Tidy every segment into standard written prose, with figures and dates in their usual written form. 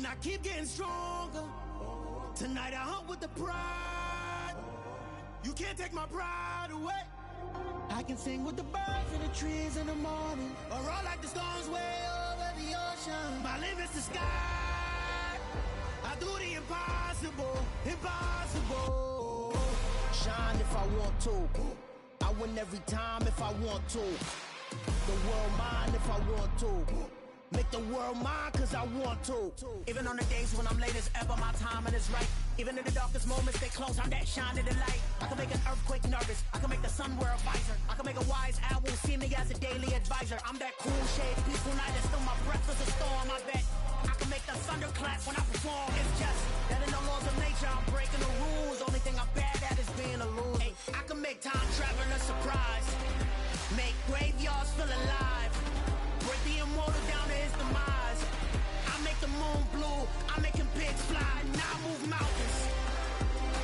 And I keep getting stronger. Tonight I hunt with the pride. You can't take my pride away. I can sing with the birds and the trees in the morning, or roll like the storms way over the ocean. My limit's the sky. I do the impossible, impossible. Shine if I want to. I win every time if I want to. The world mine if I want to. Make the world mine cause I want to. Even on the days when I'm late as ever, my timing is right. Even in the darkest moments, they close, I'm that shining the light. I can make an earthquake nervous, I can make the sun wear a visor. I can make a wise owl see me as a daily advisor. I'm that cool shade, peaceful night, and still my breath is a storm. I bet I can make the thunder clap when I perform. It's just that in the laws of nature, I'm breaking the rules. Only thing I'm bad at is being a loser. Hey, I can make time travel a surprise. Make graveyards feel alive. Break the immortal down to his demise. I make the moon blue, I make him pigs fly, and I move mountains.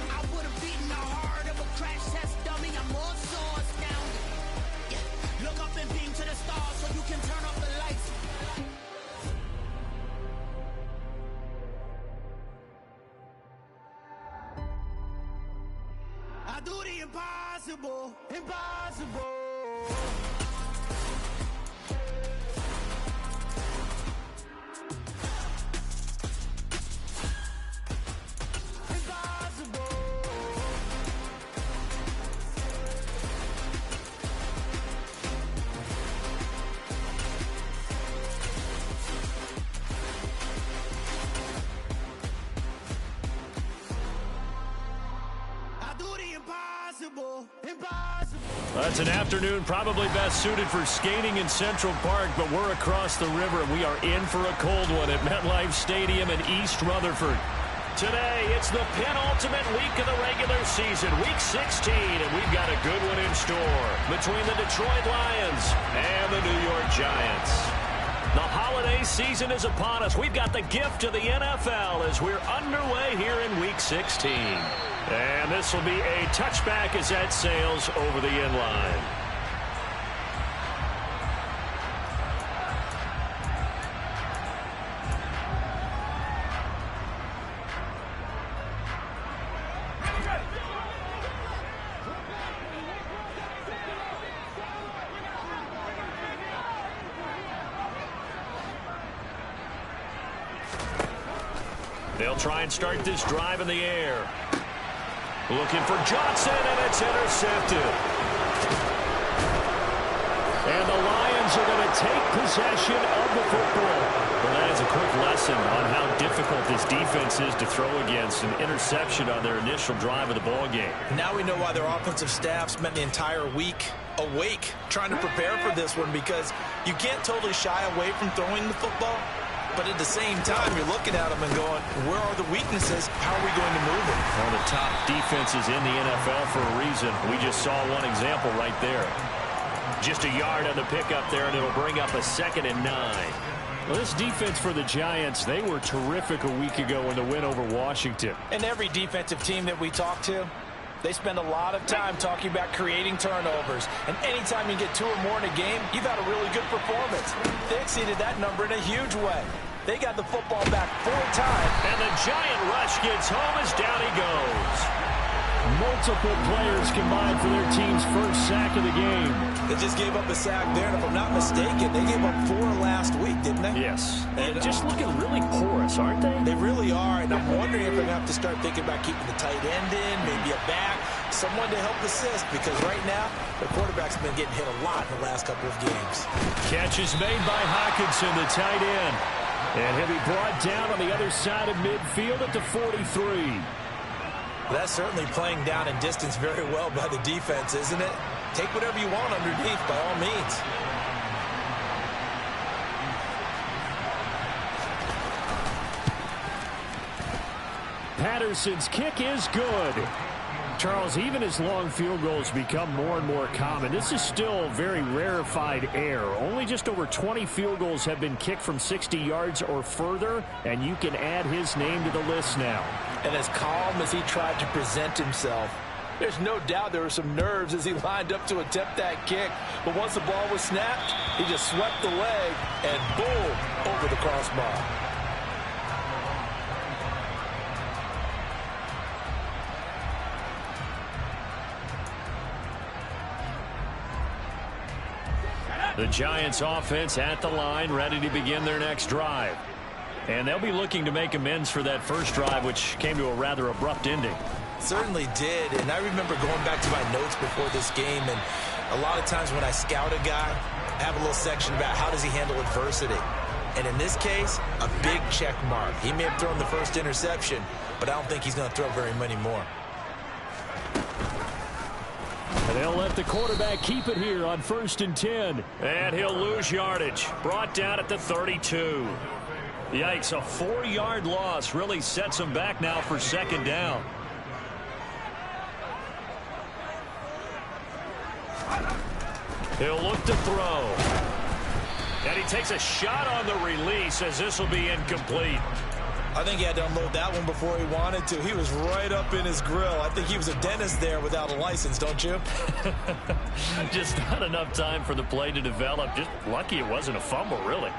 I would have beaten the heart of a crash test dummy. I'm more so astounded. Yeah. Look up and beam to the stars so you can turn off the lights. I do the impossible, impossible. That's an afternoon probably best suited for skating in Central Park, but we're across the river and we are in for a cold one at MetLife Stadium in East Rutherford. Today, it's the penultimate week of the regular season, Week 16, and we've got a good one in store between the Detroit Lions and the New York Giants. The holiday season is upon us. We've got the gift of the NFL as we're underway here in Week 16. And this will be a touchback as that sails over the end line. They'll try and start this drive in the air. Looking for Johnson, and it's intercepted. And the Lions are going to take possession of the football. Well, that is a quick lesson on how difficult this defense is to throw against. An interception on their initial drive of the ballgame. Now we know why their offensive staff spent the entire week awake trying to prepare for this one, because you can't totally shy away from throwing the football. But at the same time, you're looking at them and going, where are the weaknesses? How are we going to move it? One of the top defenses in the NFL for a reason. We just saw one example right there. Just a yard on the pickup there, and it'll bring up a 2nd and 9. Well, this defense for the Giants, they were terrific a week ago in the win over Washington. And every defensive team that we talk to, they spend a lot of time talking about creating turnovers. And anytime you get 2 or more in a game, you've had a really good performance. They exceeded that number in a huge way. They got the football back 4 times. And the Giant rush gets home as down he goes. Multiple players combined for their team's first sack of the game. They just gave up a sack there, and if I'm not mistaken, they gave up 4 last week, didn't they? Yes. And just looking really porous, aren't they? They really are, and I'm wondering if they're going to have to start thinking about keeping the tight end in, maybe a back, someone to help assist, because right now, the quarterback's been getting hit a lot in the last couple of games. Catch is made by Hockenson, the tight end. And he'll be brought down on the other side of midfield at the 43. That's certainly playing down in distance very well by the defense, isn't it? Take whatever you want underneath, by all means. Patterson's kick is good. Charles, even as long field goals become more and more common, this is still very rarefied air. Only just over 20 field goals have been kicked from 60 yards or further, and you can add his name to the list now. And as calm as he tried to present himself, there's no doubt there were some nerves as he lined up to attempt that kick. But once the ball was snapped, he just swept the leg and boom, over the crossbar. The Giants offense at the line, ready to begin their next drive. And they'll be looking to make amends for that first drive, which came to a rather abrupt ending. Certainly did, and I remember going back to my notes before this game, and a lot of times when I scout a guy, I have a little section about how does he handle adversity. And in this case, a big check mark. He may have thrown the first interception, but I don't think he's going to throw very many more. And they'll let the quarterback keep it here on 1st and 10. And he'll lose yardage. Brought down at the 32. Yikes, a 4-yard loss really sets him back now for 2nd down. He'll look to throw. And he takes a shot on the release as this will be incomplete. I think he had to unload that one before he wanted to. He was right up in his grill. I think he was a dentist there without a license, don't you? Just not enough time for the play to develop. Just lucky it wasn't a fumble, really.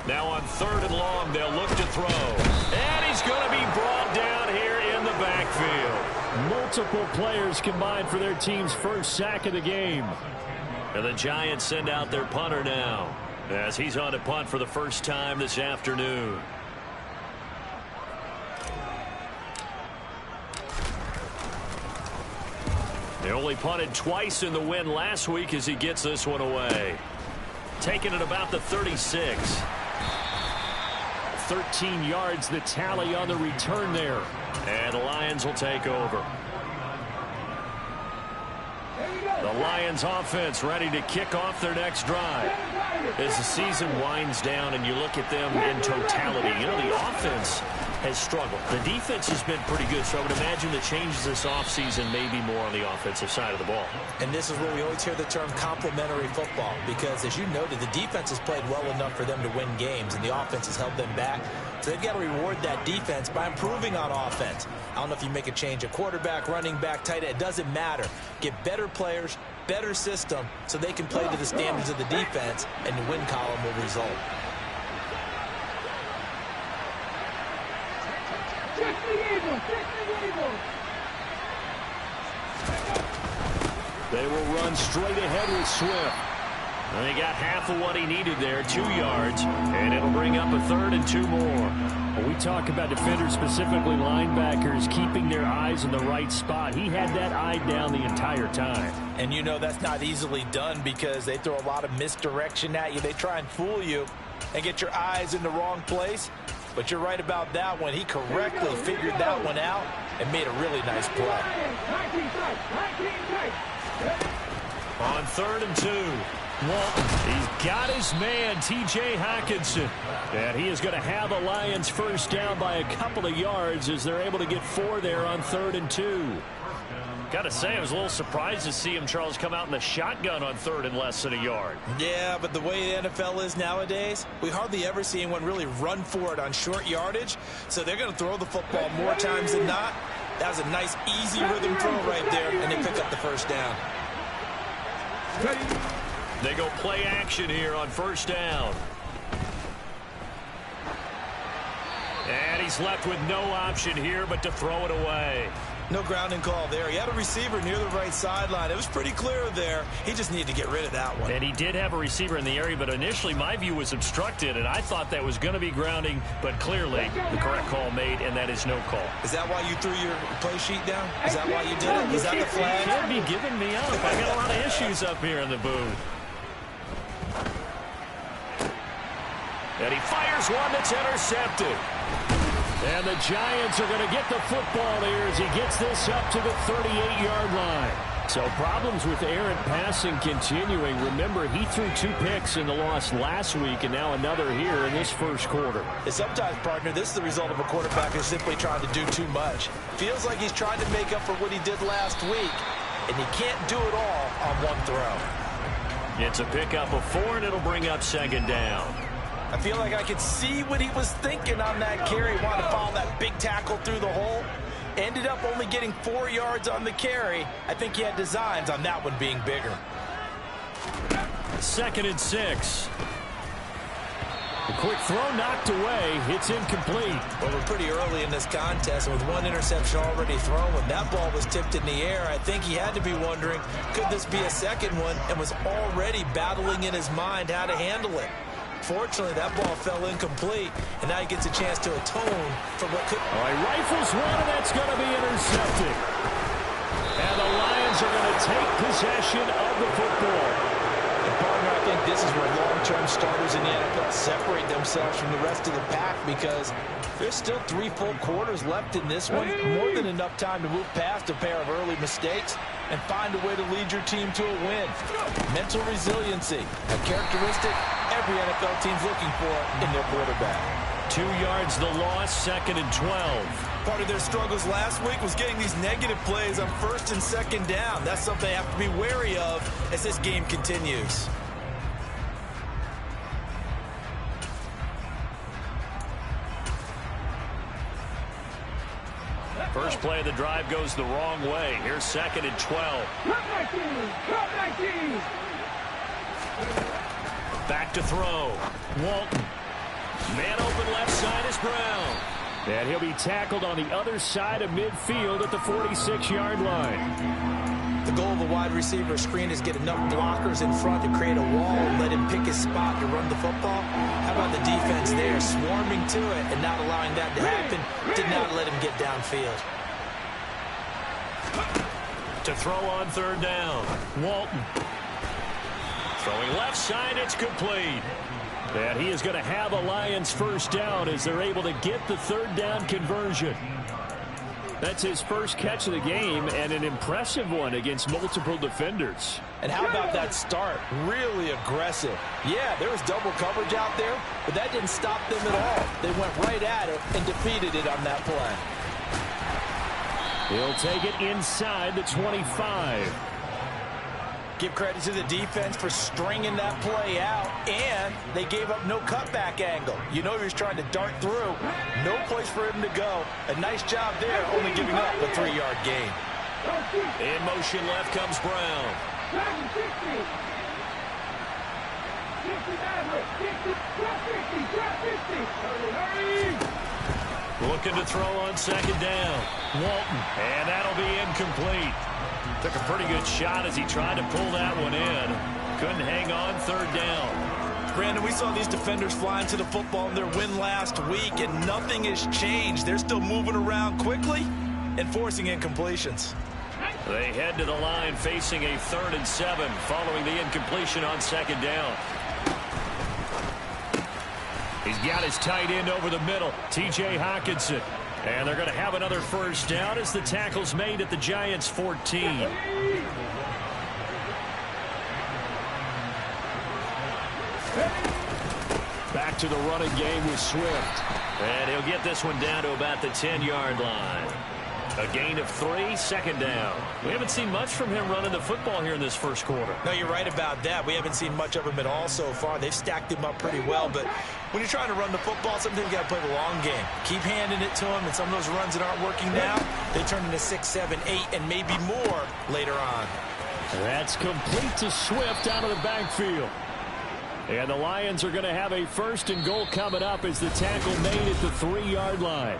Now on 3rd and long, they'll look to throw. And he's going to be brought down here in the backfield. Multiple players combined for their team's first sack of the game. And the Giants send out their punter now, as he's on to punt for the first time this afternoon. They only punted twice in the win last week as he gets this one away. Taking it about the 36. 13 yards the tally on the return there. And the Lions will take over. The Lions offense ready to kick off their next drive. As the season winds down and you look at them in totality, you know, the offense has struggled. The defense has been pretty good, so I would imagine the changes this offseason may be more on the offensive side of the ball. And this is where we always hear the term complementary football, because as you noted, the defense has played well enough for them to win games, and the offense has held them back. So they've got to reward that defense by improving on offense. I don't know if you make a change, a quarterback, running back, tight end, it doesn't matter. Get better players, better system, so they can play to the standards of the defense, and the win column will result. They will run straight ahead with Swift. And he got half of what he needed there, 2 yards, and it'll bring up a 3rd and 2 more. When we talk about defenders, specifically linebackers, keeping their eyes in the right spot, he had that eye down the entire time. And you know that's not easily done because they throw a lot of misdirection at you. They try and fool you and get your eyes in the wrong place. But you're right about that one. He correctly figured that one out and made a really nice play. On 3rd and 2. Walton, he's got his man, T.J. Hockenson. And he is going to have the Lions first down by a couple of yards as they're able to get 4 there on 3rd and 2. Got to say, I was a little surprised to see him, Charles, come out in the shotgun on 3rd and less than a yard. Yeah, but the way the NFL is nowadays, we hardly ever see anyone really run for it on short yardage. So they're going to throw the football more times than not. That was a nice, easy rhythm throw right there, and they pick up the first down. They go play action here on 1st down. And he's left with no option here but to throw it away. No grounding call there. He had a receiver near the right sideline. It was pretty clear there. He just needed to get rid of that one. And he did have a receiver in the area, but initially my view was obstructed, and I thought that was going to be grounding, but clearly the correct call made, and that is no call. Is that why you threw your play sheet down? Is that why you did it? Is that the flag? You can't be giving me up. I got a lot of issues up here in the booth. And he fires one that's intercepted. And the Giants are going to get the football here as he gets this up to the 38-yard line. So problems with errant passing continuing. Remember, he threw 2 picks in the loss last week and now another here in this first quarter. And sometimes, partner, this is the result of a quarterback who's simply trying to do too much. Feels like he's trying to make up for what he did last week, and he can't do it all on one throw. It's a pickup of 4, and it'll bring up 2nd down. I feel like I could see what he was thinking on that carry. He wanted to follow that big tackle through the hole. Ended up only getting 4 yards on the carry. I think he had designs on that one being bigger. 2nd and 6. A quick throw knocked away. It's incomplete. Well, we're pretty early in this contest, and with one interception already thrown, when that ball was tipped in the air, I think he had to be wondering, could this be a second one, and was already battling in his mind how to handle it. Fortunately, that ball fell incomplete, and now he gets a chance to atone for what could... All right, rifles one, and that's going to be intercepted. And the Lions are going to take possession of the football. Partner, I think this is where long-term starters in the NFL separate themselves from the rest of the pack, because there's still 3 full quarters left in this one. More than enough time to move past a pair of early mistakes and find a way to lead your team to a win. Mental resiliency, a characteristic every NFL team's looking for in their quarterback. 2 yards the loss, 2nd and 12. Part of their struggles last week was getting these negative plays on 1st and 2nd down. That's something they have to be wary of as this game continues. First play of the drive goes the wrong way. Here's 2nd and 12. Back to throw. Walton. Man open left side is Brown. And he'll be tackled on the other side of midfield at the 46-yard line. The goal of a wide receiver screen is get enough blockers in front to create a wall and let him pick his spot to run the football. How about the defense there, swarming to it and not allowing that to happen? Did not let him get downfield. To throw on 3rd down. Walton. Throwing left side, it's complete. And he is going to have a Lions first down as they're able to get the 3rd down conversion. That's his first catch of the game, and an impressive one against multiple defenders. And how about that start? Really aggressive. Yeah, there was double coverage out there, but that didn't stop them at all. They went right at it and defeated it on that play. He'll take it inside the 25. Give credit to the defense for stringing that play out, and they gave up no cutback angle. You know he was trying to dart through. No place for him to go. A nice job there, only giving up a 3-yard gain. In motion left comes Brown. Looking to throw on 2nd down. Walton, and that'll be incomplete. Took a pretty good shot as he tried to pull that one in. Couldn't hang on 3rd down. Brandon, we saw these defenders flying to the football in their win last week, and nothing has changed. They're still moving around quickly and forcing incompletions. They head to the line facing a 3rd and 7 following the incompletion on 2nd down. He's got his tight end over the middle, T.J. Hockenson. And they're going to have another first down as the tackle's made at the Giants' 14. Back to the running game with Swift. And he'll get this one down to about the 10-yard line. A gain of 3, 2nd down. We haven't seen much from him running the football here in this first quarter. No, you're right about that. We haven't seen much of him at all so far. They've stacked him up pretty well, but when you're trying to run the football, sometimes you got to play the long game. Keep handing it to him, and some of those runs that aren't working now, they turn into 6, 7, 8, and maybe more later on. That's complete to Swift out of the backfield. And the Lions are going to have a 1st and goal coming up as the tackle made at the 3-yard line.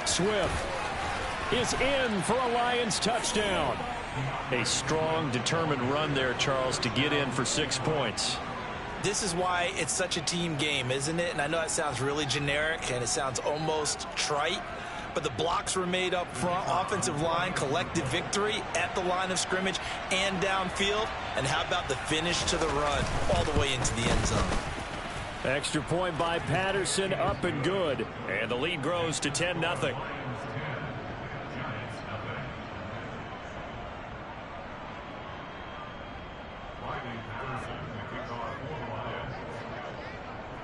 Swift is in for a Lions touchdown. A strong, determined run there, Charles, to get in for 6 points. This is why it's such a team game, isn't it? And I know that sounds really generic and it sounds almost trite, but the blocks were made up front, offensive line, collective victory at the line of scrimmage and downfield. And how about the finish to the run all the way into the end zone? Extra point by Patterson, up and good. And the lead grows to 10-0.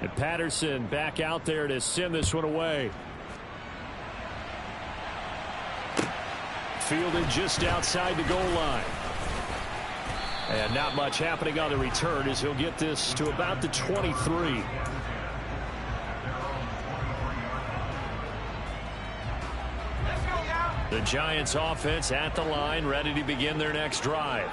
And Patterson back out there to send this one away. Fielded just outside the goal line. And not much happening on the return as he'll get this to about the 23. The Giants offense at the line, ready to begin their next drive.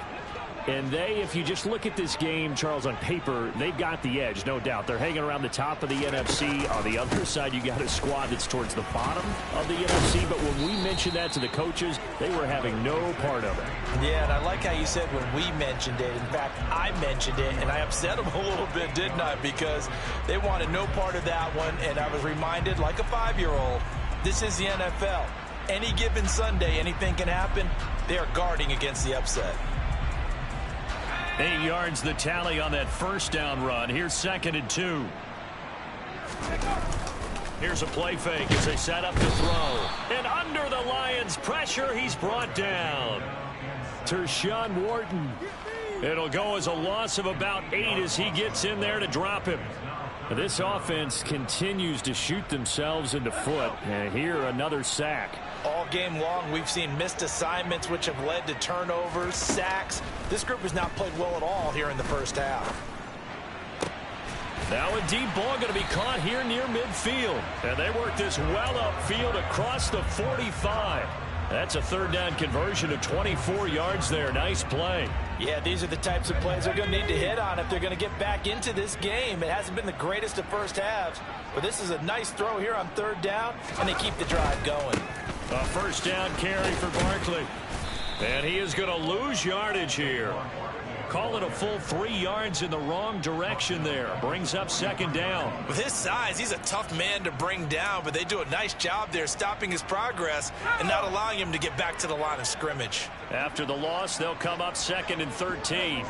And if you just look at this game, Charles, on paper, they've got the edge, no doubt. They're hanging around the top of the NFC. On the other side, you got a squad that's towards the bottom of the NFC. But when we mentioned that to the coaches, they were having no part of it. Yeah, and I like how you said when we mentioned it. In fact, I mentioned it, and I upset them a little bit, didn't I? Because they wanted no part of that one, and I was reminded, like a 5-year-old, this is the NFL. Any given Sunday, anything can happen. They are guarding against the upset. 8 yards the tally on that first down run. Here's 2nd and 2. Here's a play fake as they set up to throw. And under the Lions' pressure, he's brought down. Tershawn Wharton. It'll go as a loss of about 8 as he gets in there to drop him. This offense continues to shoot themselves in the foot. And here, another sack. All game long, we've seen missed assignments, which have led to turnovers, sacks. This group has not played well at all here in the first half. Now a deep ball going to be caught here near midfield. And they work this well upfield across the 45. That's a 3rd down conversion of 24 yards there. Nice play. Yeah, these are the types of plays they're going to need to hit on if they're going to get back into this game. It hasn't been the greatest of first halves, but this is a nice throw here on 3rd down, and they keep the drive going. A 1st down carry for Barkley. And he is going to lose yardage here. Call it a full 3 yards in the wrong direction there. Brings up 2nd down. With his size, he's a tough man to bring down, but they do a nice job there stopping his progress and not allowing him to get back to the line of scrimmage. After the loss, they'll come up 2nd and 13.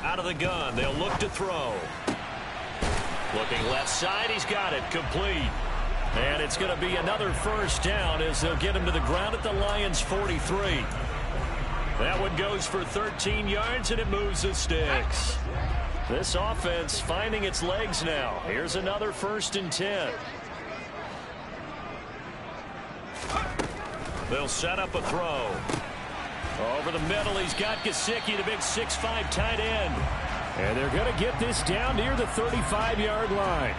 Out of the gun, they'll look to throw. Looking left side, he's got it, complete. And it's going to be another 1st down as they'll get him to the ground at the Lions' 43. That one goes for 13 yards, and it moves the sticks. This offense finding its legs now. Here's another 1st and 10. They'll set up a throw. Over the middle, he's got Gesicki, the big 6'5" tight end. And they're going to get this down near the 35-yard line.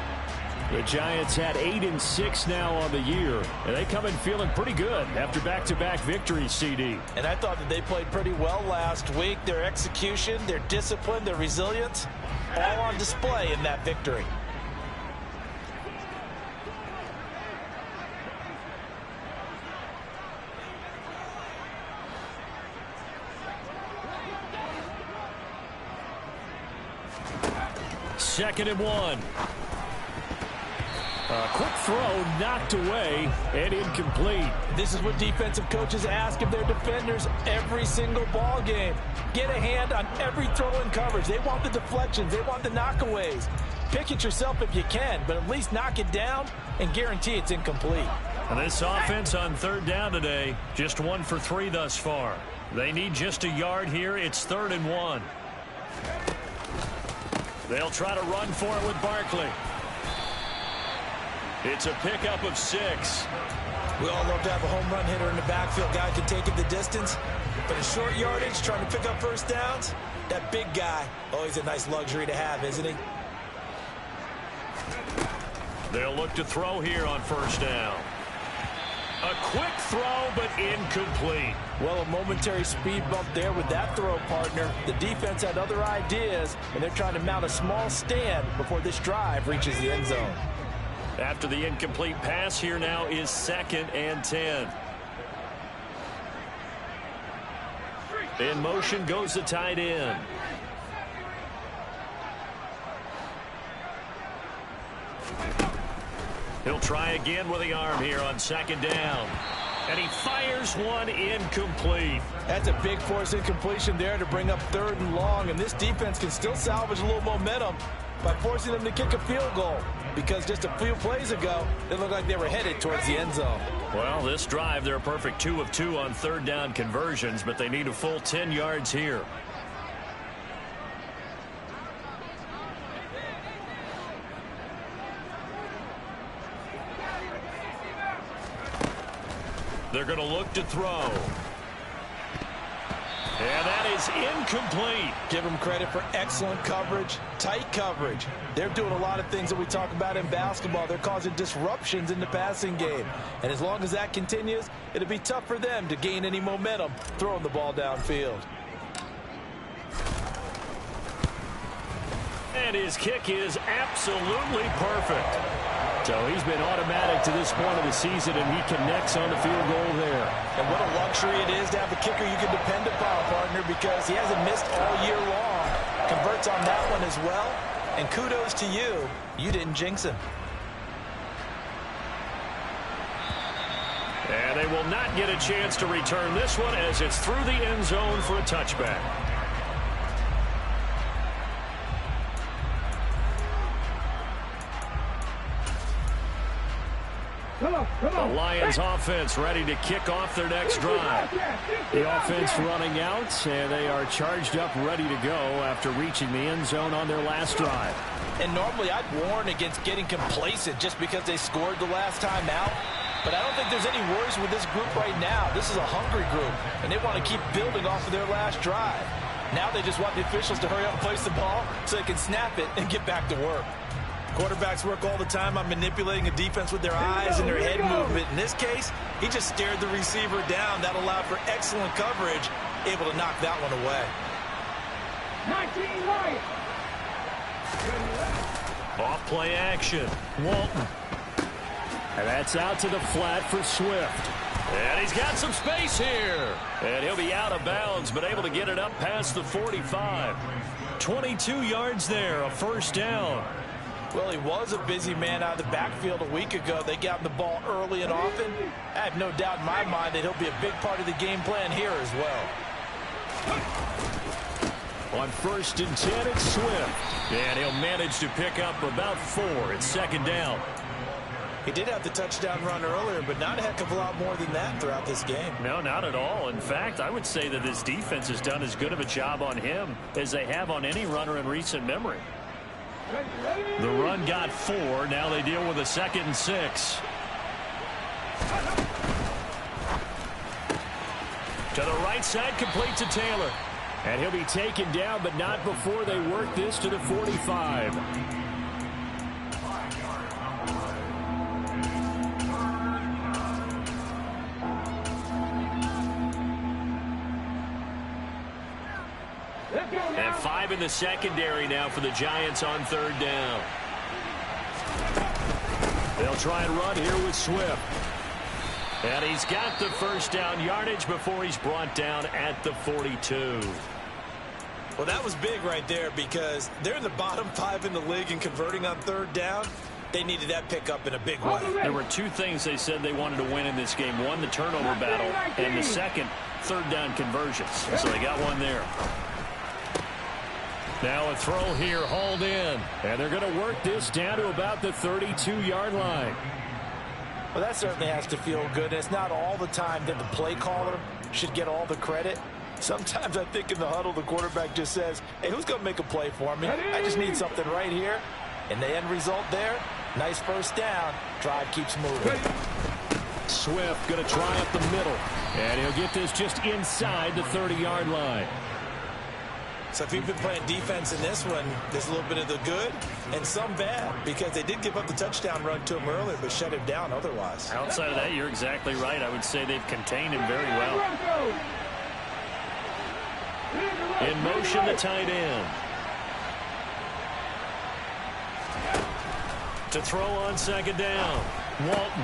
The Giants had 8-6 now on the year, and they come in feeling pretty good after back-to-back victories, CD. And I thought that they played pretty well last week. Their execution, their discipline, their resilience, all on display in that victory. Second and 1. A quick throw knocked away and incomplete. This is what defensive coaches ask of their defenders every single ball game. Get a hand on every throw in coverage. They want the deflections. They want the knockaways. Pick it yourself if you can, but at least knock it down and guarantee it's incomplete. And this offense on 3rd down today, just 1 for 3 thus far. They need just a yard here. It's 3rd and 1. They'll try to run for it with Barkley. It's a pickup of 6. We all love to have a home run hitter in the backfield. Guy can take it the distance. But in short yardage, trying to pick up 1st downs, that big guy, always a nice luxury to have, isn't he? They'll look to throw here on 1st down. A quick throw, but incomplete. Well, a momentary speed bump there with that throw, partner. The defense had other ideas, and they're trying to mount a small stand before this drive reaches the end zone. After the incomplete pass, here now is 2nd and 10. In motion goes the tight end. He'll try again with the arm here on 2nd down. And he fires one incomplete. That's a big force incompletion there to bring up 3rd and long. And this defense can still salvage a little momentum by forcing them to kick a field goal. Because just a few plays ago, it looked like they were headed towards the end zone. Well, this drive, they're a perfect 2 of 2 on 3rd down conversions, but they need a full 10 yards here. They're going to look to throw. And that is incomplete. Give them credit for excellent coverage, tight coverage. They're doing a lot of things that we talk about in basketball. They're causing disruptions in the passing game. And as long as that continues, it'll be tough for them to gain any momentum throwing the ball downfield. And his kick is absolutely perfect. So he's been automatic to this point of the season, and he connects on the field goal there. And what a luxury it is to have a kicker you can depend upon, partner, because he hasn't missed all year long. Converts on that one as well. And kudos to you. You didn't jinx him. And they will not get a chance to return this one as it's through the end zone for a touchback. The Lions offense ready to kick off their next drive. The offense running out, and they are charged up, ready to go after reaching the end zone on their last drive. And normally I'd warn against getting complacent just because they scored the last time out. But I don't think there's any worries with this group right now. This is a hungry group, and they want to keep building off of their last drive. Now they just want the officials to hurry up and place the ball so they can snap it and get back to work. Quarterbacks work all the time on manipulating a defense with their eyes and their head movement. In this case, he just stared the receiver down. That allowed for excellent coverage, able to knock that one away. 19 right. Off play action. Walton. And that's out to the flat for Swift. And he's got some space here. And he'll be out of bounds, but able to get it up past the 45. 22 yards there, a first down. Well, he was a busy man out of the backfield a week ago. They got him the ball early and often. I have no doubt in my mind that he'll be a big part of the game plan here as well. On 1st and 10, it's Swift. And he'll manage to pick up about 4. It's second down. He did have the touchdown run earlier, but not a heck of a lot more than that throughout this game. No, not at all. In fact, I would say that this defense has done as good of a job on him as they have on any runner in recent memory. The run got 4. Now they deal with a 2nd and 6. To the right side, complete to Taylor. And he'll be taken down, but not before they work this to the 45. And 5 in the secondary now for the Giants on 3rd down. They'll try and run here with Swift. And he's got the first down yardage before he's brought down at the 42. Well, that was big right there because they're in the bottom 5 in the league and converting on 3rd down. They needed that pickup in a big way. There were 2 things they said they wanted to win in this game. One, the turnover battle, and the second, 3rd down conversions. So they got one there. Now a throw here, hauled in. And they're going to work this down to about the 32-yard line. Well, that certainly has to feel good. It's not all the time that the play caller should get all the credit. Sometimes I think in the huddle, the quarterback just says, hey, who's going to make a play for me? I just need something right here. And the end result there, nice first down. Drive keeps moving. Swift going to try up the middle. And he'll get this just inside the 30-yard line. So if you've been playing defense in this one, there's a little bit of the good and some bad because they did give up the touchdown run to him earlier but shut him down otherwise. Outside of that, you're exactly right. I would say they've contained him very well. In motion, the tight end. To throw on 2nd down. Walton.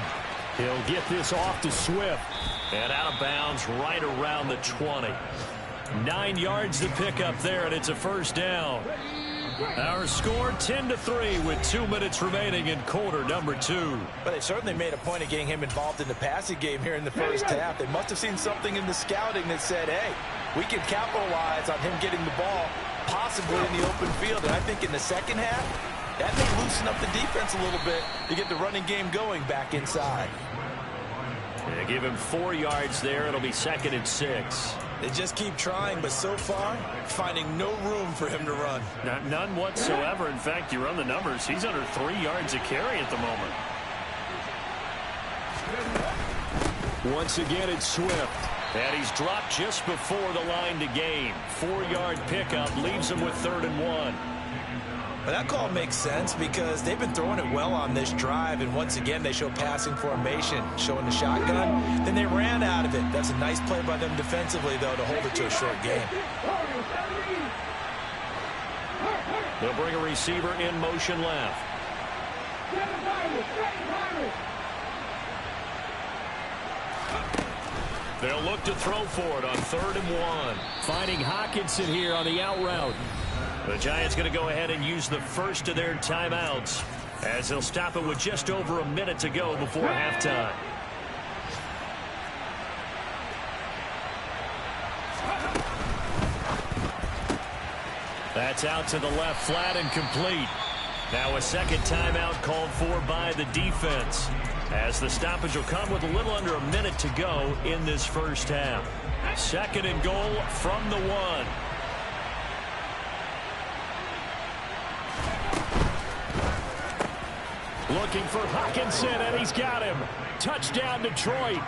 He'll get this off to Swift. And out of bounds right around the 20. 9 yards to pick up there, and it's a first down. Our score 10-3 with 2 minutes remaining in quarter number 2. But they certainly made a point of getting him involved in the passing game here in the first half. They must have seen something in the scouting that said, hey, we can capitalize on him getting the ball possibly in the open field. And I think in the second half, that may loosen up the defense a little bit to get the running game going back inside. They give him 4 yards there. It'll be 2nd and 6. They just keep trying, but so far, finding no room for him to run. None whatsoever. In fact, you run the numbers. He's under 3 yards a carry at the moment. Once again, it's Swift. And he's dropped just before the line to gain. 4-yard pickup leaves him with 3rd and 1. Well, that call makes sense because they've been throwing it well on this drive, and once again they show passing formation, showing the shotgun. Then they ran out of it. That's a nice play by them defensively, though, to hold it to a short game. They'll bring a receiver in motion left. They'll look to throw for it on 3rd and 1. Finding Hockenson here on the out route. The Giants going to go ahead and use the first of their timeouts as they'll stop it with just over a minute to go before halftime. That's out to the left, flat and complete. Now a second timeout called for by the defense, as the stoppage will come with a little under a minute to go in this first half. 2nd and goal from the 1. Looking for Hockenson, and he's got him. Touchdown, Detroit.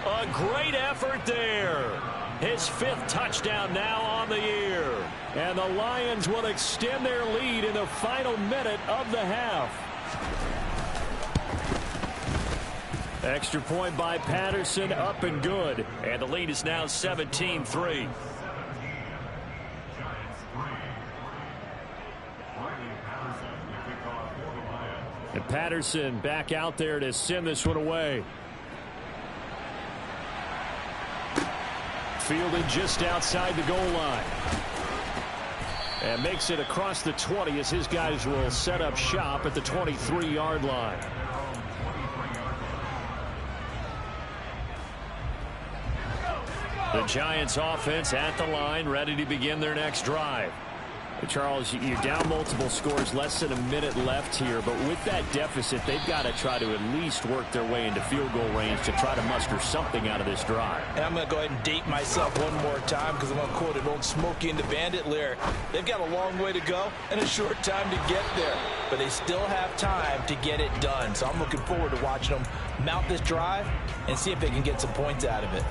A great effort there. His 5th touchdown now on the year. And the Lions will extend their lead in the final minute of the half. Extra point by Patterson, up and good. And the lead is now 17-3. And Patterson back out there to send this one away. Fielded just outside the goal line. And makes it across the 20 as his guys will set up shop at the 23-yard line. The Giants offense at the line, ready to begin their next drive. Charles, you're down multiple scores, less than a minute left here, but with that deficit, they've got to try to at least work their way into field goal range to try to muster something out of this drive. And I'm going to go ahead and date myself one more time because I'm going to quote an old Smokey and the Bandit lyric. They've got a long way to go and a short time to get there, but they still have time to get it done. So I'm looking forward to watching them mount this drive and see if they can get some points out of it.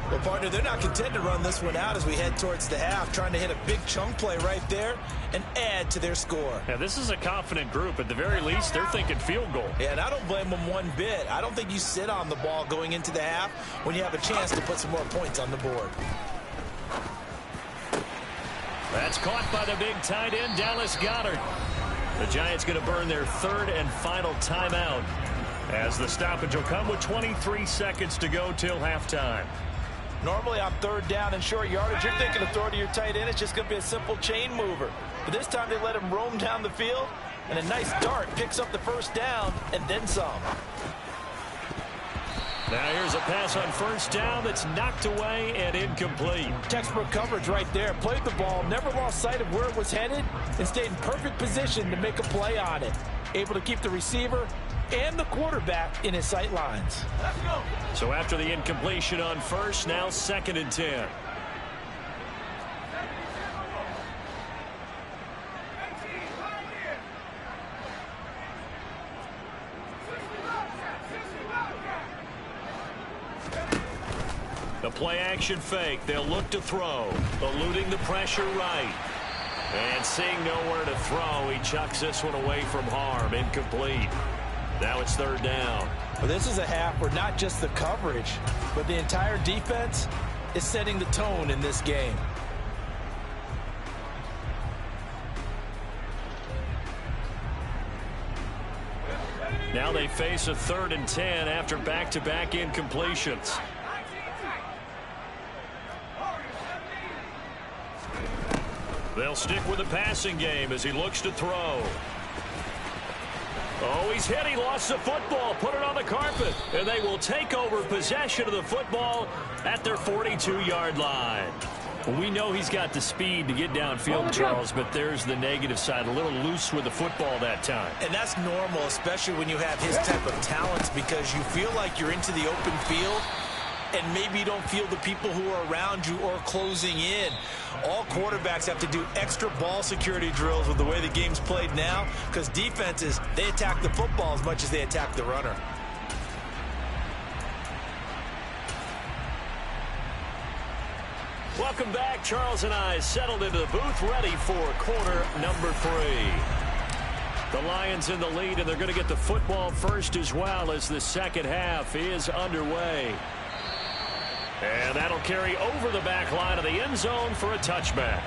Well, partner, they're not content to run this one out as we head towards the half, trying to hit a big chunk play right there and add to their score. Yeah, this is a confident group. At the very least, they're thinking field goal. Yeah, and I don't blame them one bit. I don't think you sit on the ball going into the half when you have a chance to put some more points on the board. That's caught by the big tight end, Dallas Goedert. The Giants going to burn their 3rd and final timeout as the stoppage will come with 23 seconds to go till halftime. Normally on 3rd down and short yardage, you're thinking of throwing to your tight end. It's just going to be a simple chain mover. But this time they let him roam down the field, and a nice dart picks up the 1st down and then some. Now here's a pass on 1st down that's knocked away and incomplete. Textbook coverage right there. Played the ball, never lost sight of where it was headed, and stayed in perfect position to make a play on it. Able to keep the receiver and the quarterback in his sight lines. Let's go. So after the incompletion on 1st, now 2nd and 10. The play action fake. They'll look to throw. Eluding the pressure right. And seeing nowhere to throw, he chucks this one away from harm. Incomplete. Now it's 3rd down. Well, this is a half where not just the coverage, but the entire defense is setting the tone in this game. Now they face a 3rd and 10 after back-to-back incompletions. They'll stick with the passing game as he looks to throw. Oh, he's hit. He lost the football. Put it on the carpet. And they will take over possession of the football at their 42-yard line. Well, we know he's got the speed to get downfield, Charles, but there's the negative side. A little loose with the football that time. And that's normal, especially when you have his type of talents, because you feel like you're into the open field and maybe you don't feel the people who are around you or closing in. All quarterbacks have to do extra ball security drills with the way the game's played now, because defenses, they attack the football as much as they attack the runner. Welcome back. Charles and I settled into the booth, ready for quarter number 3. The Lions in the lead, and they're going to get the football first as well as the second half is underway. And that'll carry over the back line of the end zone for a touchback.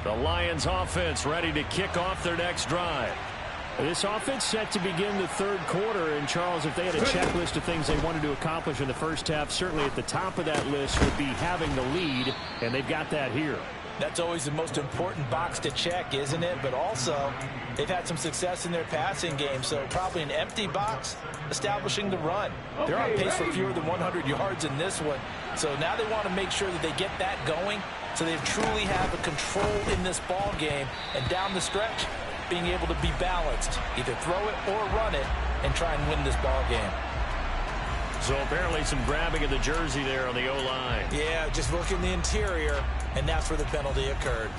The Lions offense ready to kick off their next drive. This offense set to begin the third quarter. And, Charles, if they had a checklist of things they wanted to accomplish in the first half, certainly at the top of that list would be having the lead, and they've got that here. That's always the most important box to check, isn't it? But also, they've had some success in their passing game, so probably an empty box establishing the run. They're on pace for fewer than 100 yards in this one, so now they want to make sure that they get that going so they truly have a control in this ball game, and down the stretch, being able to be balanced, either throw it or run it, and try and win this ball game. So apparently some grabbing of the jersey there on the O-line. Yeah, just look in the interior, and that's where the penalty occurred.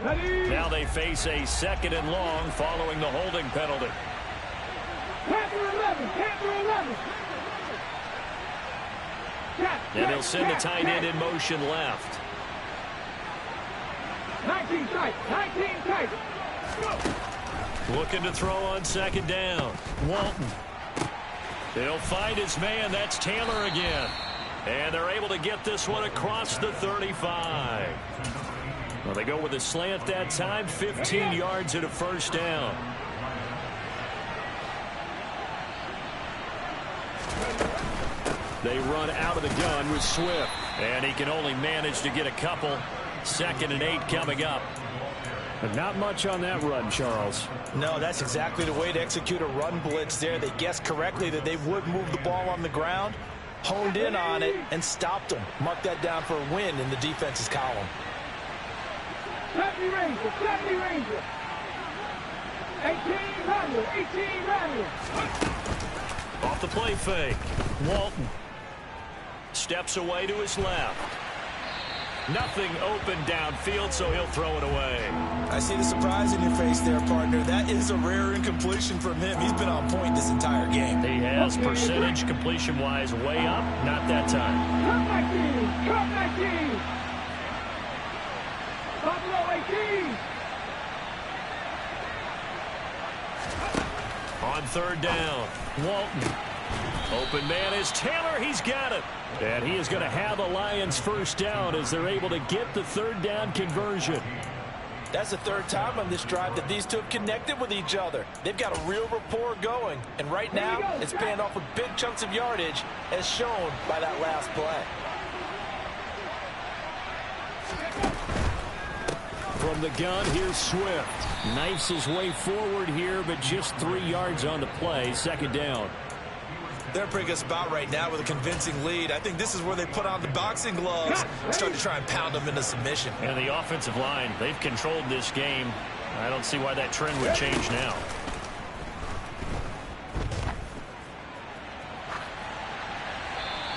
Now they face a 2nd and long following the holding penalty. And he'll send the tight end in motion left. 19 tight, 19 tight. Looking to throw on 2nd down. Walton. He'll find his man. That's Taylor again. And they're able to get this one across the 35. Well, they go with a slant that time. 15 yards and a first down. They run out of the gun with Swift. And he can only manage to get a couple. 2nd and 8 coming up. But not much on that run, Charles. No, that's exactly the way to execute a run blitz there. They guessed correctly that they would move the ball on the ground, honed in on it, and stopped them. Mark that down for a win in the defense's column. 70 Ranger, 70 Ranger. 18 Ranger, 18 Ranger. Off the play fake. Walton steps away to his left. Nothing open downfield, so he'll throw it away. I see the surprise in your face there, partner. That is a rare incompletion from him. He's been on point this entire game. He has percentage completion-wise way up. Not that time. Come back in. Come back in. Buffalo 18. On 3rd down, Walton. Open man is Taylor. He's got it. And he is going to have a Lions first down as they're able to get the 3rd down conversion. That's the 3rd time on this drive that these two have connected with each other. They've got a real rapport going. And right now, it's paying off with big chunks of yardage as shown by that last play. From the gun, here's Swift. Knifes his way forward here, but just 3 yards on the play. 2nd down. They're bringing us about right now with a convincing lead. I think this is where they put on the boxing gloves and start to try and pound them into submission. And the offensive line, they've controlled this game. I don't see why that trend would change now.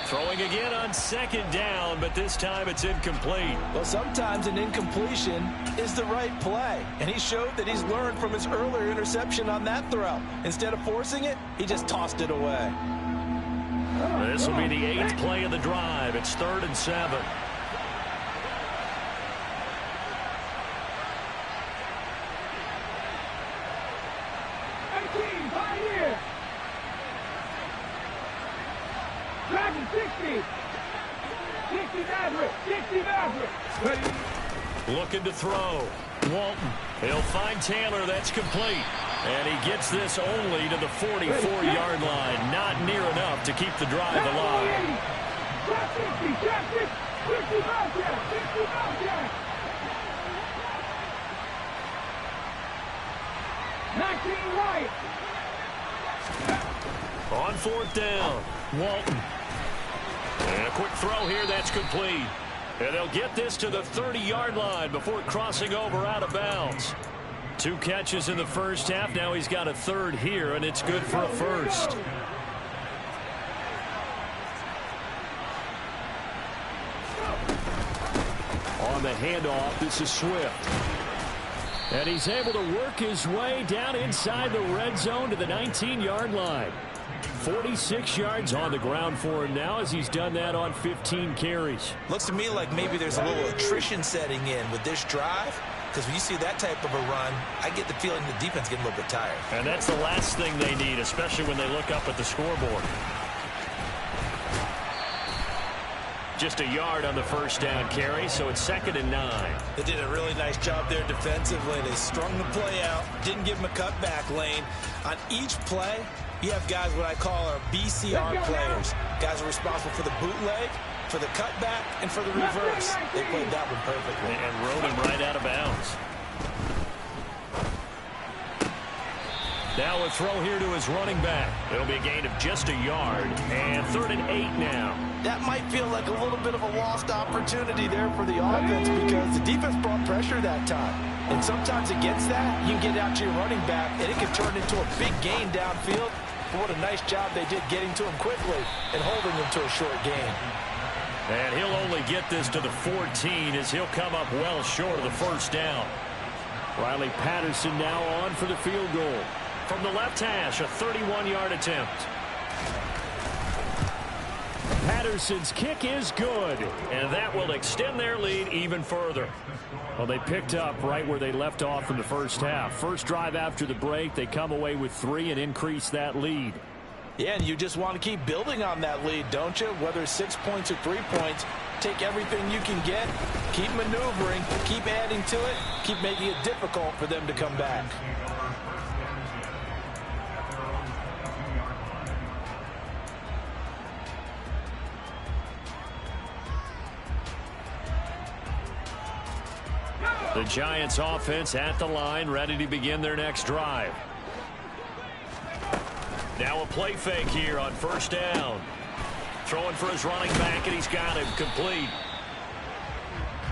Throwing again on 2nd down, but this time it's incomplete. Well, sometimes an incompletion is the right play. And he showed that he's learned from his earlier interception on that throw. Instead of forcing it, he just tossed it away. This will be the 8th play of the drive. It's 3rd and 7. Dragon 60. 60 Maverick. 60 Maverick. Ready. Looking to throw. Walton. He'll find Taylor. That's complete. And he gets this only to the 44-yard line. Not near enough to keep the drive alive. Trap 60. Trap 60. 60 Bobcat. 60 Bobcat. 19 White. On 4th down. Walton. And a quick throw here. That's complete. And they'll get this to the 30-yard line before crossing over out of bounds. 2 catches in the first half. Now he's got a 3rd here, and it's good for a first. On the handoff. This is Swift. And he's able to work his way down inside the red zone to the 19-yard line. 46 yards on the ground for him now as he's done that on 15 carries. Looks to me like maybe there's a little attrition setting in with this drive. Because when you see that type of a run, I get the feeling the defense getting a little bit tired. And that's the last thing they need, especially when they look up at the scoreboard. Just a yard on the first down carry, so it's 2nd and 9. They did a really nice job there defensively. They strung the play out, didn't give him a cutback lane. On each play, you have guys what I call our BCR players. Guys are responsible for the bootleg, for the cutback, and for the reverse. They played that one perfectly. And rode him right out of bounds. Now a throw here to his running back. It'll be a gain of just a yard. And 3rd and 8 now. That might feel like a little bit of a lost opportunity there for the offense because the defense brought pressure that time. And sometimes against that, you can get out to your running back, and it can turn into a big gain downfield. But what a nice job they did getting to him quickly and holding him to a short gain. And he'll only get this to the 14 as he'll come up well short of the first down. Riley Patterson now on for the field goal. From the left hash, a 31-yard attempt. Patterson's kick is good, and that will extend their lead even further. Well, they picked up right where they left off in the first half. First drive after the break, they come away with 3 and increase that lead. Yeah, and you just want to keep building on that lead, don't you? Whether it's 6 points or 3 points, take everything you can get, keep maneuvering, keep adding to it, keep making it difficult for them to come back. The Giants offense at the line, ready to begin their next drive. Now a play fake here on first down. Throwing for his running back, and he's got him complete.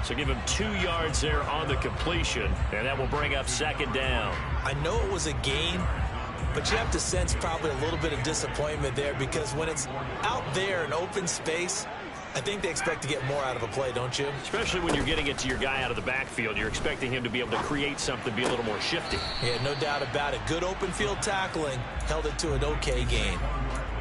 So give him 2 yards there on the completion, and that will bring up 2nd down. I know it was a gain, but you have to sense probably a little bit of disappointment there because when it's out there in open space, I think they expect to get more out of a play, don't you? Especially when you're getting it to your guy out of the backfield. You're expecting him to be able to create something, be a little more shifty. Yeah, no doubt about it. Good open field tackling held it to an okay gain.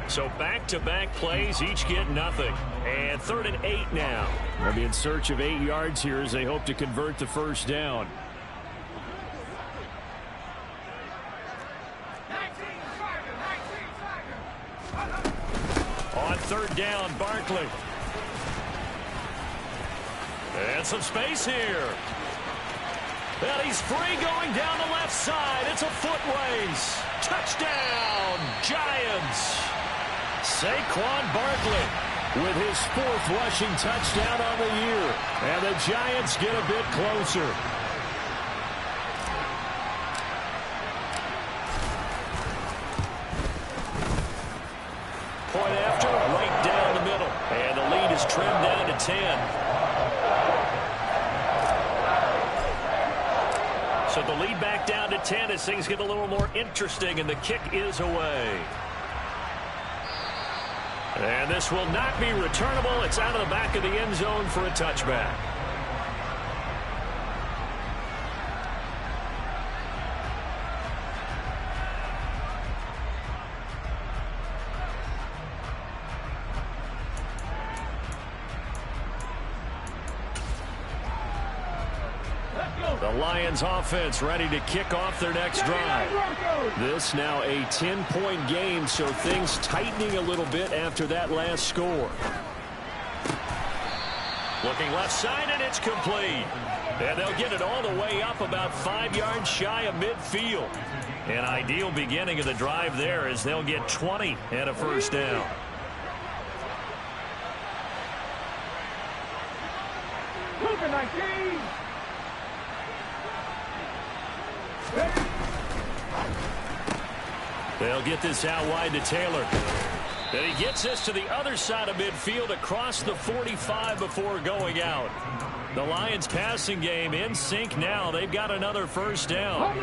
So back-to-back plays, each get nothing. And 3rd and 8 now. They'll be in search of 8 yards here as they hope to convert the first down. On 3rd down, Barkley. And some space here. And he's free going down the left side. It's a foot race. Touchdown, Giants. Saquon Barkley with his 4th rushing touchdown on the year. And the Giants get a bit closer. Point after, right down the middle. And the lead is trimmed down to 10. So the lead back down to 10 as things get a little more interesting, and the kick is away. And this will not be returnable. It's out of the back of the end zone for a touchback. The Lions offense ready to kick off their next drive. This now a 10-point game, so things tightening a little bit after that last score. Looking left side, and it's complete. And they'll get it all the way up about 5 yards shy of midfield. An ideal beginning of the drive there as they'll get 20 and a first down. They'll get this out wide to Taylor. And he gets this to the other side of midfield across the 45 before going out. The Lions passing game in sync now. They've got another first down.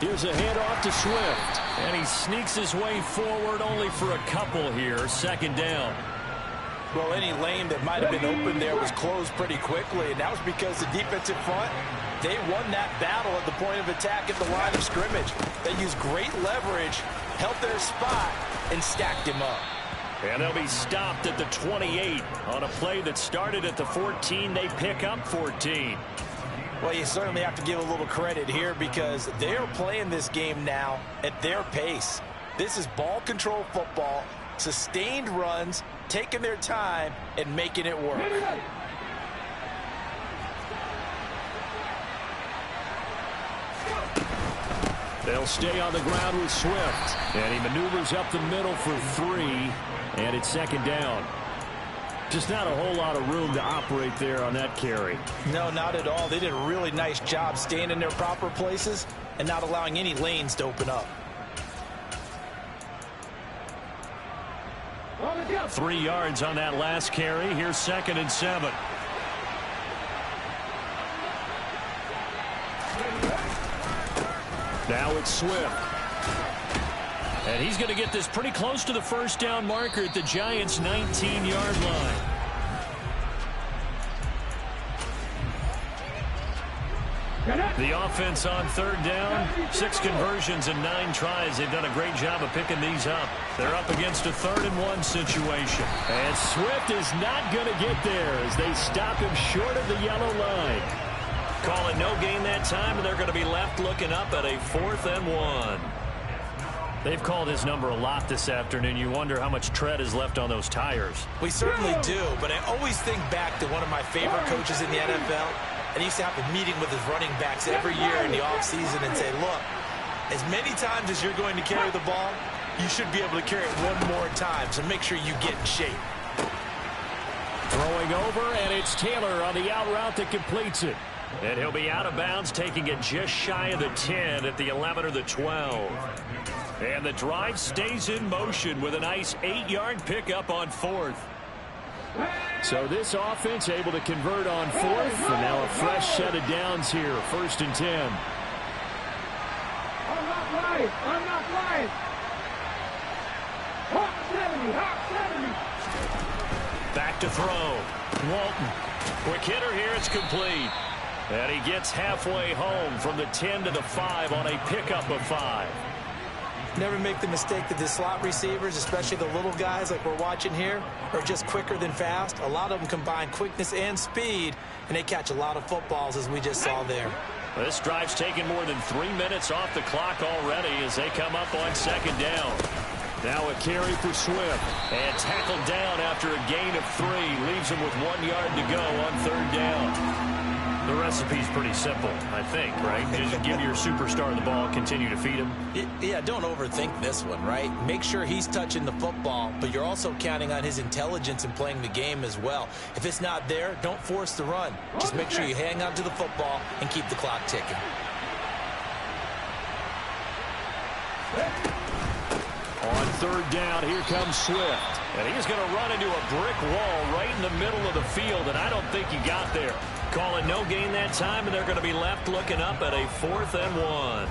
Here's a handoff to Swift. And he sneaks his way forward only for a couple here. Second down. Well, any lane that might have been open there was closed pretty quickly, and that was because the defensive front, they won that battle at the point of attack at the line of scrimmage. They used great leverage, held their spot, and stacked him up. And they'll be stopped at the 28 on a play that started at the 14. They pick up 14. Well, you certainly have to give a little credit here because they're playing this game now at their pace. This is ball control football, sustained runs, taking their time, and making it work. They'll stay on the ground with Swift. And he maneuvers up the middle for 3. And it's second down. Just not a whole lot of room to operate there on that carry. No, not at all. They did a really nice job staying in their proper places and not allowing any lanes to open up. 3 yards on that last carry. Here's 2nd and 7. Now it's Swift. And he's going to get this pretty close to the first down marker at the Giants' 19-yard line. The offense on 3rd down, 6 conversions and 9 tries. They've done a great job of picking these up. They're up against a 3rd and 1 situation. And Swift is not going to get there as they stop him short of the yellow line. Call it no gain that time, and they're going to be left looking up at a 4th and 1. They've called his number a lot this afternoon. You wonder how much tread is left on those tires. We certainly do, but I always think back to one of my favorite coaches in the NFL. And he used to have a meeting with his running backs every year in the offseason and say, look, as many times as you're going to carry the ball, you should be able to carry it one more time, so make sure you get in shape. Throwing over, and it's Taylor on the out route that completes it. And he'll be out of bounds, taking it just shy of the 10 at the 11 or the 12. And the drive stays in motion with a nice 8-yard pickup on 4th. So this offense able to convert on 4th, and now a fresh set of downs here, 1st and 10. I'm not lying. I'm not lying. Hawk 70. Hawk 70. Back to throw. Walton. Quick hitter here. It's complete. And he gets halfway home from the 10 to the 5 on a pickup of 5. Never make the mistake that the slot receivers, especially the little guys like we're watching here, are just quicker than fast. A lot of them combine quickness and speed, and they catch a lot of footballs, as we just saw there. This drive's taken more than 3 minutes off the clock already as they come up on 2nd down. Now a carry for Swift, and tackled down after a gain of 3. Leaves him with 1 yard to go on 3rd down. The recipe's pretty simple, I think, right? Just give your superstar the ball, continue to feed him. Yeah, don't overthink this one, right? Make sure he's touching the football, but you're also counting on his intelligence in playing the game as well. If it's not there, don't force the run. Just make sure you hang on to the football and keep the clock ticking. On 3rd down, here comes Swift. And he's going to run into a brick wall right in the middle of the field, and I don't think he got there. Call it no gain that time, and they're going to be left looking up at a 4th and 1.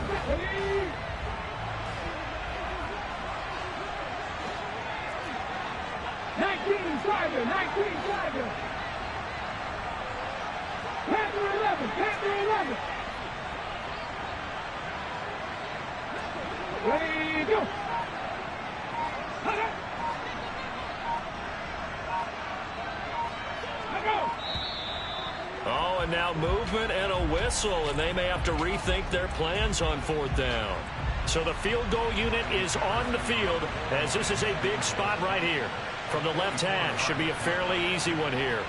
Panther 11. Panther 11. Ready, go. Oh, and now movement and a whistle, and they may have to rethink their plans on 4th down. So the field goal unit is on the field as this is a big spot right here. From the left hash, should be a fairly easy one here.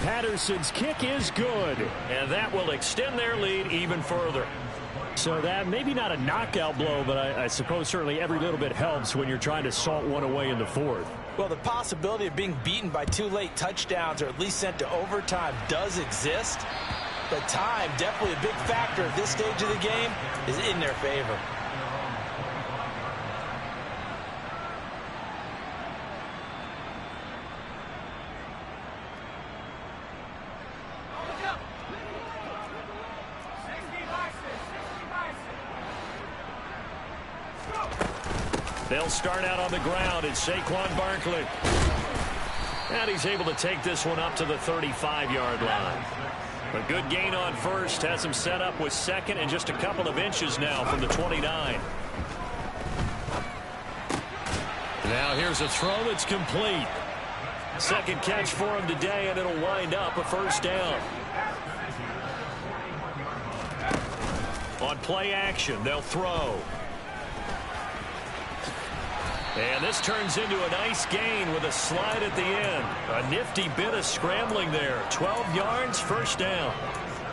Patterson's kick is good, and that will extend their lead even further. So that maybe not a knockout blow, but I suppose certainly every little bit helps when you're trying to salt one away in the 4th. Well, the possibility of being beaten by 2 late touchdowns or at least sent to overtime does exist. But time, definitely a big factor at this stage of the game, is in their favor. They'll start out on the ground. It's Saquon Barkley. And he's able to take this one up to the 35-yard line. A good gain on first. Has him set up with second and just a couple of inches now from the 29. Now here's a throw that's complete. Second catch for him today, and it'll wind up a first down. On play action, they'll throw. And this turns into a nice gain with a slide at the end. A nifty bit of scrambling there. 12 yards, first down.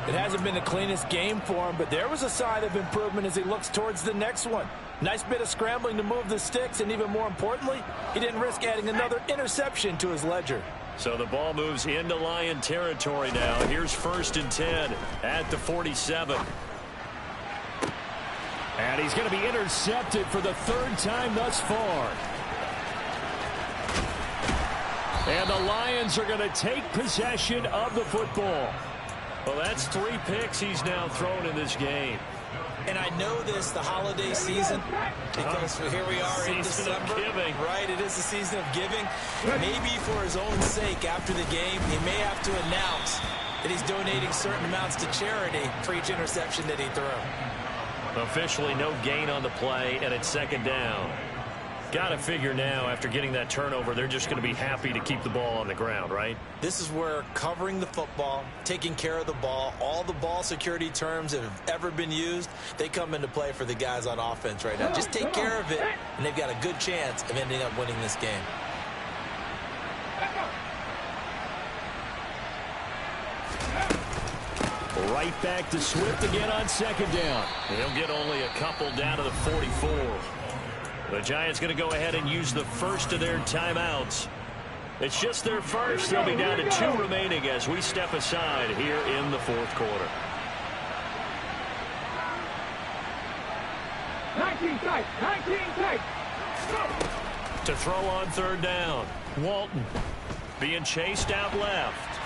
It hasn't been the cleanest game for him, but there was a sign of improvement as he looks towards the next one. Nice bit of scrambling to move the sticks, and even more importantly, he didn't risk adding another interception to his ledger. So the ball moves into Lion territory now. Here's 1st and 10 at the 47. And he's going to be intercepted for the 3rd time thus far. And the Lions are going to take possession of the football. Well, that's 3 picks he's now thrown in this game. And I know this, the holiday season, because here we are in December. Right, it is the season of giving. Maybe for his own sake, after the game, he may have to announce that he's donating certain amounts to charity for each interception that he threw. Officially no gain on the play, and it's 2nd down. Got to figure now, after getting that turnover, they're just going to be happy to keep the ball on the ground, right? This is where covering the football, taking care of the ball, all the ball security terms that have ever been used, they come into play for the guys on offense right now. Just take care of it, and they've got a good chance of ending up winning this game. Right back to Swift again on 2nd down. He'll get only a couple down to the 44. The Giants going to go ahead and use the first of their timeouts. It's just their first. They'll be down to 2 remaining as we step aside here in the 4th quarter. 19 tight, 19 tight. To throw on 3rd down. Walton being chased out left.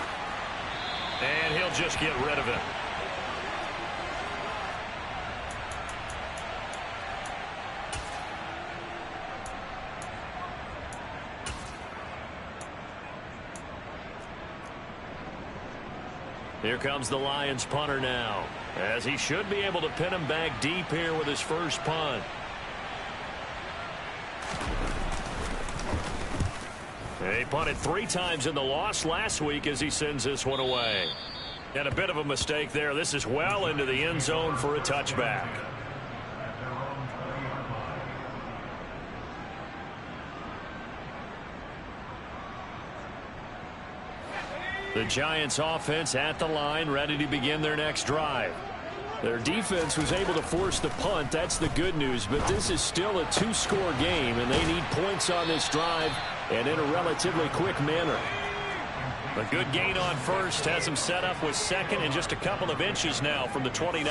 And he'll just get rid of it. Here comes the Lions punter now, as he should be able to pin him back deep here with his first punt. He punted 3 times in the loss last week as he sends this one away. And a bit of a mistake there. This is well into the end zone for a touchback. The Giants offense at the line, ready to begin their next drive. Their defense was able to force the punt. That's the good news. But this is still a 2-score game, and they need points on this drive and in a relatively quick manner. A good gain on first has him set up with second and just a couple of inches now from the 29.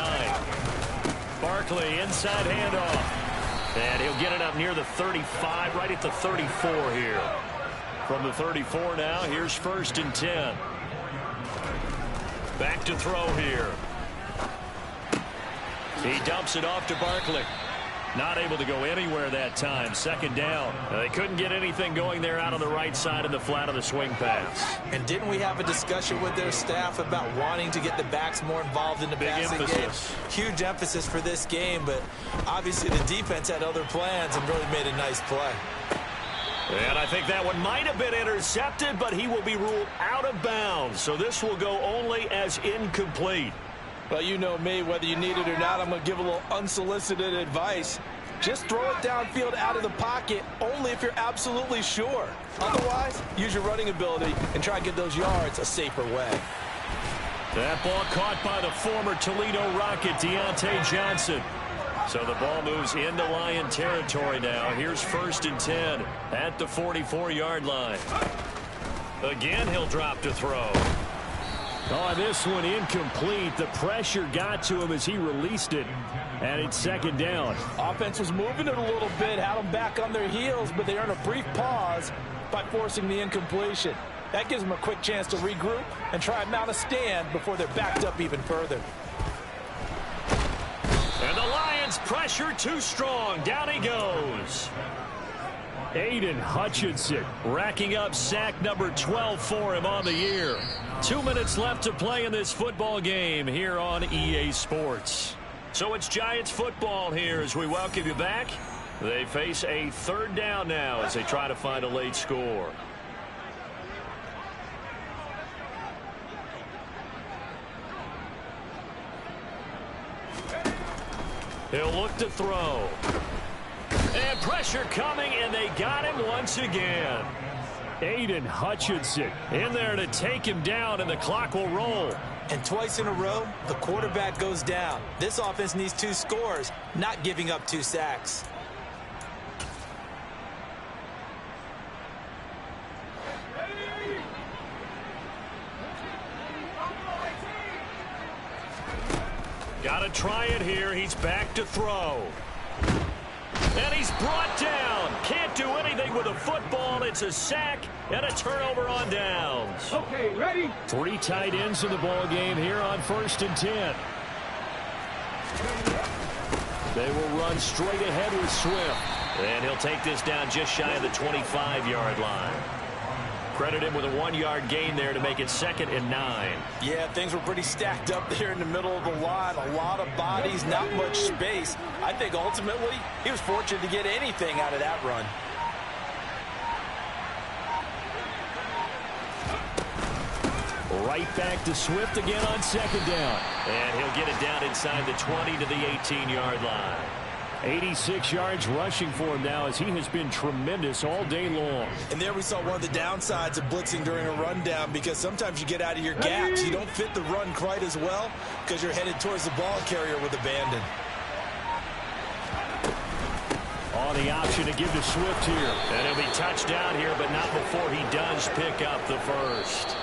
Barkley inside handoff. And he'll get it up near the 35, right at the 34 here. From the 34 now, here's 1st and 10. Back to throw here. He dumps it off to Barkley. Not able to go anywhere that time. 2nd down. They couldn't get anything going there out on the right side of the flat of the swing pass. And didn't we have a discussion with their staff about wanting to get the backs more involved in the passing game? Huge emphasis for this game, but obviously the defense had other plans and really made a nice play. And I think that one might have been intercepted, but he will be ruled out of bounds. So this will go only as incomplete. Well, you know me, whether you need it or not, I'm going to give a little unsolicited advice. Just throw it downfield out of the pocket only if you're absolutely sure. Otherwise, use your running ability and try and get those yards a safer way. That ball caught by the former Toledo Rocket, Deontay Johnson. So the ball moves into Lion territory now. Here's 1st and 10 at the 44-yard line. Again, he'll drop to throw. Oh, this one incomplete. The pressure got to him as he released it. And it's 2nd down. Offense was moving it a little bit, had them back on their heels, but they earned a brief pause by forcing the incompletion. That gives them a quick chance to regroup and try and mount a stand before they're backed up even further. And the Lions pressure too strong. Down he goes. Aiden Hutchinson racking up sack number 12 for him on the year. 2 minutes left to play in this football game here on EA Sports. So it's Giants football here as we welcome you back. They face a third down now as they try to find a late score. He'll look to throw. And pressure coming, and they got him once again. Aiden Hutchinson in there to take him down, and the clock will roll. And twice in a row, the quarterback goes down. This offense needs 2 scores, not giving up 2 sacks. Got to try it here. He's back to throw. And he's brought down. Can't do anything with a football. It's a sack and a turnover on downs. Okay, ready? 3 tight ends in the ball game here on 1st and 10. They will run straight ahead with Swift. And he'll take this down just shy of the 25-yard line. Credit him with a 1-yard gain there to make it 2nd and 9. Yeah, things were pretty stacked up there in the middle of the line. A lot of bodies, not much space. I think ultimately he was fortunate to get anything out of that run. Right back to Swift again on 2nd down. And he'll get it down inside the 20 to the 18-yard line. 86 yards rushing for him now as he has been tremendous all day long. And there we saw one of the downsides of blitzing during a rundown, because sometimes you get out of your gaps. You don't fit the run quite as well because you're headed towards the ball carrier with abandon. On the option to give to Swift here. And he'll be touched down here, but not before he does pick up the first.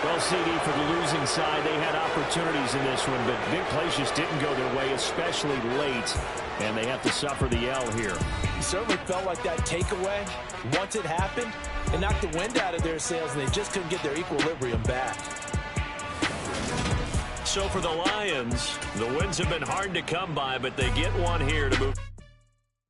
Well, CD, for the losing side, they had opportunities in this one, but big plays just didn't go their way, especially late, and they have to suffer the L here. It certainly felt like that takeaway, once it happened, it knocked the wind out of their sails, and they just couldn't get their equilibrium back. So for the Lions, the wins have been hard to come by, but they get one here to move.